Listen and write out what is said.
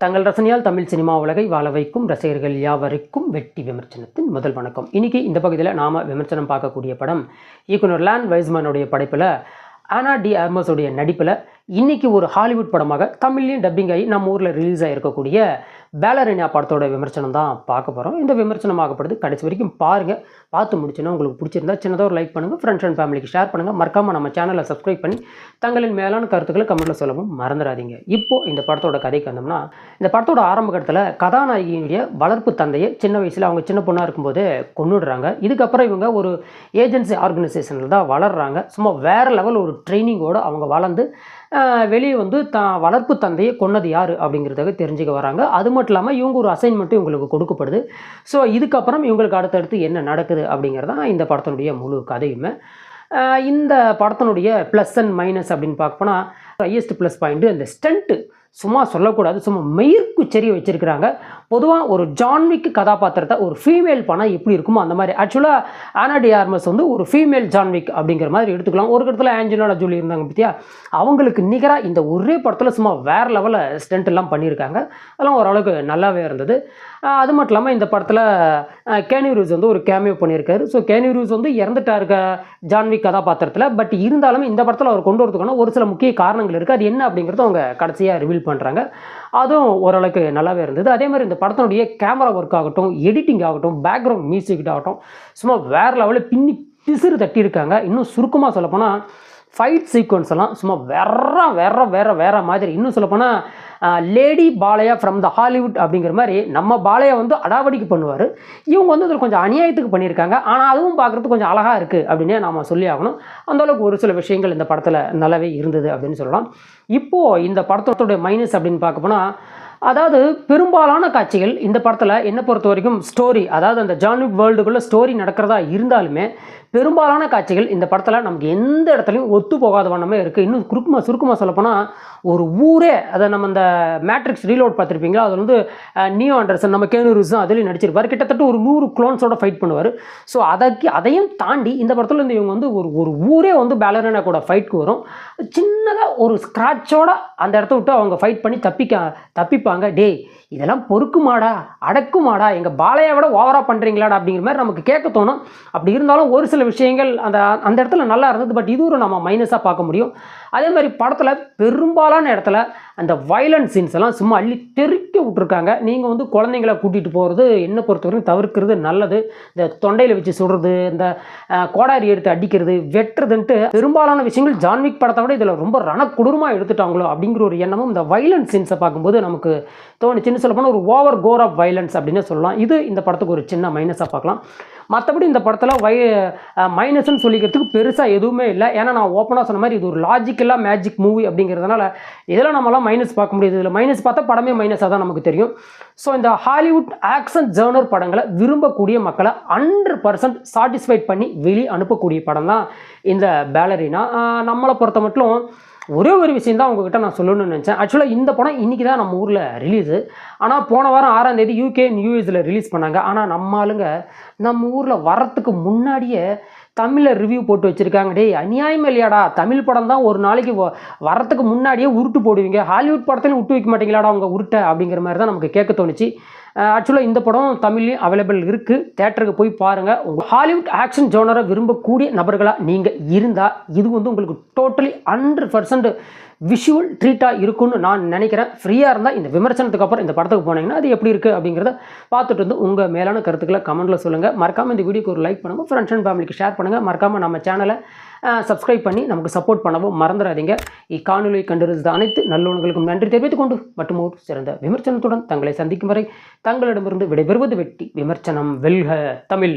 தங்கள் ரசனையால் தமிழ் சினிமா உலகை வாழ வைக்கும் ரசிகர்கள் யாவருக்கும் வெட்டி விமர்சனத்தின் முதல் வணக்கம். இன்றைக்கி இந்த பகுதியில் நாம் விமர்சனம் பார்க்கக்கூடிய படம் இயக்குனர் லான் வைஸ்மேனுடைய படைப்பில் ஆனா டி ஆர்மஸோடைய நடிப்பில் இன்றைக்கி ஒரு ஹாலிவுட் படமாக தமிழ்லையும் டப்பிங் ஆகி நம்ம ஊரில் ரிலீஸ் ஆகிருக்கக்கூடிய பேலரினா படத்தோட விமர்சனம் தான் பார்க்க போகிறோம். இந்த விமர்சனம் ஆகப்படுது கடைசி வரைக்கும் பாருங்கள். பார்த்து முடிச்சுன்னா உங்களுக்கு பிடிச்சிருந்தா சின்னதாக ஒரு லைக் பண்ணுங்கள், ஃப்ரெண்ட்ஸ் அண்ட் ஃபேமிலிக்கு ஷேர் பண்ணுங்கள், மறக்காமல் நம்ம சேனலை சப்ஸ்கிரைப் பண்ணி தங்களின் மேலான கருத்துக்களை கமெண்ட்டில் சொல்லவும் மறந்துடாதீங்க. இப்போது இந்த படத்தோட கதைக்கு வந்தோம்னா, இந்த படத்தோட ஆரம்ப கட்டத்தில் கதாநாயகியினுடைய வளர்ப்பு தந்தையை சின்ன வயசில் அவங்க சின்ன பொண்ணாக இருக்கும்போது கொண்டுடுறாங்க. இதுக்கப்புறம் இவங்க ஒரு ஏஜென்சி ஆர்கனைசேஷனில் தான் வளர்கிறாங்க. சும்மா வேறு லெவல் ஒரு ட்ரைனிங்கோடு அவங்க வளர்ந்து வெளியே வந்து வளர்ப்பு தந்தையை கொன்னது யார் அப்படிங்கிறத தெரிஞ்சுக்க வராங்க. அது மட்டும் இல்லாமல் இவங்க ஒரு அசைன்மெண்ட்டும் இவங்களுக்கு கொடுக்கப்படுது. ஸோ இதுக்கப்புறம் இவங்களுக்கு அடுத்தடுத்து என்ன நடக்குது அப்படிங்கிறதான் இந்த படத்தினுடைய முழு கதையுமே. இந்த படத்தினுடைய ப்ளஸ் அண்ட் மைனஸ் அப்படின்னு பார்க்க போனால் ஹையஸ்ட் ப்ளஸ் பாயிண்ட்டு இந்த ஸ்டண்ட்டு சும்மா சொல்லக்கூடாது, சும்மா மெயிர்க்கு செறிய வச்சுருக்கிறாங்க. பொதுவாக ஒரு ஜான்விக் கதாபாத்திரத்தை ஒரு ஃபீமேல் பண்ணால் எப்படி இருக்குமோ அந்த மாதிரி. ஆக்சுவலாக ஆனா டி ஆர்மஸ் வந்து ஒரு ஃபீமேல் ஜான்விக் அப்படிங்கிற மாதிரி எடுத்துக்கலாம். ஒரு இடத்துல ஆஞ்சலினா ஜோலி இருந்தாங்க பற்றியா, அவங்களுக்கு நிகராக இந்த ஒரே படத்தில் சும்மா வேறு லெவலில் ஸ்டண்ட் எல்லாம் பண்ணியிருக்காங்க. அதெல்லாம் ஓரளவுக்கு நல்லாவே இருந்தது. அது மட்டும் இல்லாமல் இந்த படத்தில் கேனி ரீவ்ஸ் வந்து ஒரு கேமியோ பண்ணியிருக்காரு. ஸோ கேனி ரீவ்ஸ் வந்து இறந்துட்டாருக்க ஜான்விக் கதாபாத்திரத்தில். பட் இருந்தாலும் இந்த படத்தில் அவர் கொண்டு வரதுக்கான ஒரு சில முக்கிய காரணங்கள் இருக்குது. அது என்ன அப்படிங்கிறத அவங்க கடைசியாக ரிவீல் பண்ணுறாங்க. அதுவும் ஓரளவுக்கு நல்லாவே இருந்தது. அதே மாதிரி இந்த படத்தினுடைய கேமரா ஒர்க் ஆகட்டும், எடிட்டிங் ஆகட்டும், பேக்ரவுண்ட் மியூசிக் ஆகட்டும் சும்மா வேறு லெவலில் பின்னி பிசுறு தட்டியிருக்காங்க. இன்னும் சுருக்கமாக சொல்லப்போனால் ஃபைட் சீக்வன்ஸ் எல்லாம் சும்மா வேற மாதிரி. இன்னும் சொல்லப்போனால் lady Balaiah from the Hollywood அப்படிங்கிற மாதிரி நம்ம பாலையா வந்து அடாவடிக்கு பண்ணுவார். இவங்க வந்து இதில் கொஞ்சம் அநியாயத்துக்கு பண்ணியிருக்காங்க. ஆனால் அதுவும் பார்க்குறதுக்கு கொஞ்சம் அழகாக இருக்குது அப்படின்னே நாம் சொல்லி ஆகணும். அந்தளவுக்கு ஒரு சில விஷயங்கள் இந்த படத்தில் நல்லாவே இருந்தது அப்படின்னு சொல்லலாம். இப்போது இந்த படத்தோடைய மைனஸ் அப்படின்னு பார்க்க போனால், அதாவது பெரும்பாலான காட்சிகள் இந்த படத்தில் என்னை பொறுத்த வரைக்கும் ஸ்டோரி, அதாவது அந்த ஜான்விக் வேர்ல்டுக்குள்ளே ஸ்டோரி நடக்கிறதா இருந்தாலுமே பெரும்பாலான காட்சிகள் இந்த படத்தில் நமக்கு எந்த இடத்துலையும் ஒத்து போகாத வண்ணமே இருக்குது. இன்னும் சுருக்கமாக சொல்லப்போனால் ஒரு ஊரே, அதை நம்ம இந்த மேட்ரிக்ஸ் ரீலோட் பார்த்துருப்பீங்களா, அதில் வந்து நியோ ஆண்டர்சன் நம்ம கேனு ரீவ்ஸ் தான் அதுலேயும் நடிச்சிருப்பார். கிட்டத்தட்ட ஒரு 100 க்ளோன்ஸோட ஃபைட் பண்ணுவார். ஸோ அதையும் தாண்டி இந்த படத்தில் இருந்து இவங்க வந்து ஒரு ஊரே வந்து பேலரினா கூட ஃபைட்க்கு வரும். சின்னதாக ஒரு ஸ்க்ராட்சோட அந்த இடத்த விட்டு அவங்க ஃபைட் பண்ணி தப்பிப்பாங்க. டே இதெல்லாம் பொறுக்குமாடா, அடக்குமாடா, எங்கள் பாலையை விட ஓவராக பண்ணுறீங்களாடா அப்படிங்கிற மாதிரி நமக்கு கேட்க தோணும். அப்படி இருந்தாலும் ஒரு சில விஷயங்கள் அந்த இடத்துல நல்லா இருந்தது. பட் இது ஒரு நம்ம மைனஸாக பார்க்க முடியும். அதே மாதிரி படத்தில் பெரும்பாலான இடத்துல அந்த வயலன்ஸ் சீன்ஸ் எல்லாம் சும்மா அள்ளி தெறிக்க விட்டுருக்காங்க. நீங்கள் வந்து குழந்தைங்கள கூட்டிகிட்டு போகிறது என்னை பொறுத்தவரைக்கும் தவிர்க்கிறது நல்லது. இந்த தொண்டையில் வச்சு சுடுறது, இந்த கோடாரி எடுத்து அடிக்கிறது, வெட்டுறதுன்ட்டு பெரும்பாலான விஷயங்கள் ஜான்விக் படத்தை விட இதில் ரொம்ப ரணக்குடூரமாக எடுத்துட்டாங்களோ அப்படிங்கிற ஒரு எண்ணமும் இந்த வயலன்ஸ் சீன்ஸை பார்க்கும்போது நமக்கு தோணுச்சு. சொல்ல போனால் ஒரு ஓவர் கோர் ஆஃப் வயலன்ஸ் அப்படின்னு சொல்லலாம். இது இந்த படத்துக்கு ஒரு சின்ன மைனஸாக பார்க்கலாம். மற்றபடி இந்த படத்தில் மைனஸ்ன்னு சொல்லிக்கிறதுக்கு பெருசாக எதுவுமே இல்லை. ஏன்னா நான் ஓப்பனாக சொன்ன மாதிரி இது ஒரு லாஜிக்கலாக மேஜிக் மூவி அப்படிங்கிறதுனால இதில் நம்மளாம் மைனஸ் பார்க்க முடியாது. இதில் மைனஸ் பார்த்தா படமே மைனஸாக தான் நமக்கு தெரியும். ஸோ இந்த ஹாலிவுட் ஆக்ஷன் ஜர்னர் படங்களை விரும்பக்கூடிய மக்களை 100% சாட்டிஸ்ஃபைட் பண்ணி வெளியே அனுப்பக்கூடிய படம் தான் இந்த பேலரினா. நம்மளை பொறுத்த மட்டும் ஒரே ஒரு விஷயம் தான் உங்ககிட்ட நான் சொல்லணும்னு நினச்சேன். ஆக்சுவலாக இந்த படம் இன்றைக்கி தான் நம்ம ஊரில் ரிலீஸு. ஆனால் போன வாரம் 6ஆம் தேதி UK யூஎஸில் ரிலீஸ் பண்ணாங்க. ஆனால் நம்ம ஆளுங்க நம்ம ஊரில் வரத்துக்கு முன்னாடியே தமிழில் ரிவ்யூ போட்டு வச்சுருக்காங்க. டே அநியாயம் இல்லையாடா, தமிழ் படம் தான் ஒரு நாளைக்கு வரத்துக்கு முன்னாடியே உருட்டு போடுவீங்க, ஹாலிவுட் படத்துலையும் விட்டு வைக்க மாட்டீங்களாடா அவங்க உருட்டை அப்படிங்கிற மாதிரி தான் நமக்கு கேட்க தோணுச்சு. ஆக்சுவலாக இந்த படம் தமிழ்லையும் அவைலபிள் இருக்குது. தேட்டருக்கு போய் பாருங்கள். உங்கள் ஹாலிவுட் ஆக்ஷன் ஜோனரை விரும்பக்கூடிய நபர்களாக நீங்கள் இருந்தால் இது வந்து உங்களுக்கு டோட்டலி 100% விஷுவல் ட்ரீட்டாக இருக்குன்னு நான் நினைக்கிறேன். ஃப்ரீயாக இருந்தால் இந்த விமர்சனத்துக்கு அப்புறம் இந்த படத்துக்கு போனீங்கன்னா அது எப்படி இருக்குது அப்படிங்கிறத பார்த்துட்டு வந்து உங்கள் மேலான கருத்துக்களை கமெண்ட்டில் சொல்லுங்கள். மறக்காமல் இந்த வீடியோக்கு ஒரு லைக் பண்ணுங்கள், ஃப்ரெண்ட்ஸ் அண்ட் ஃபேமிலிக்கு ஷேர் பண்ணுங்கள். மறக்காமல் நம்ம சேனலை சப்ஸ்கிரைப் பண்ணி நமக்கு சப்போர்ட் பண்ணவும் மறந்துடாதீங்க. இக்காணொலியை கண்டிருந்த அனைத்து நல்லுணங்களுக்கும் நன்றி தெரிவித்துக் கொண்டு மற்றும் ஒரு சிறந்த விமர்சனத்துடன் தங்களை சந்திக்கும் வரை தங்களிடமிருந்து விடைபெறுவது வெட்டி விமர்சனம் வெல்க தமிழ்.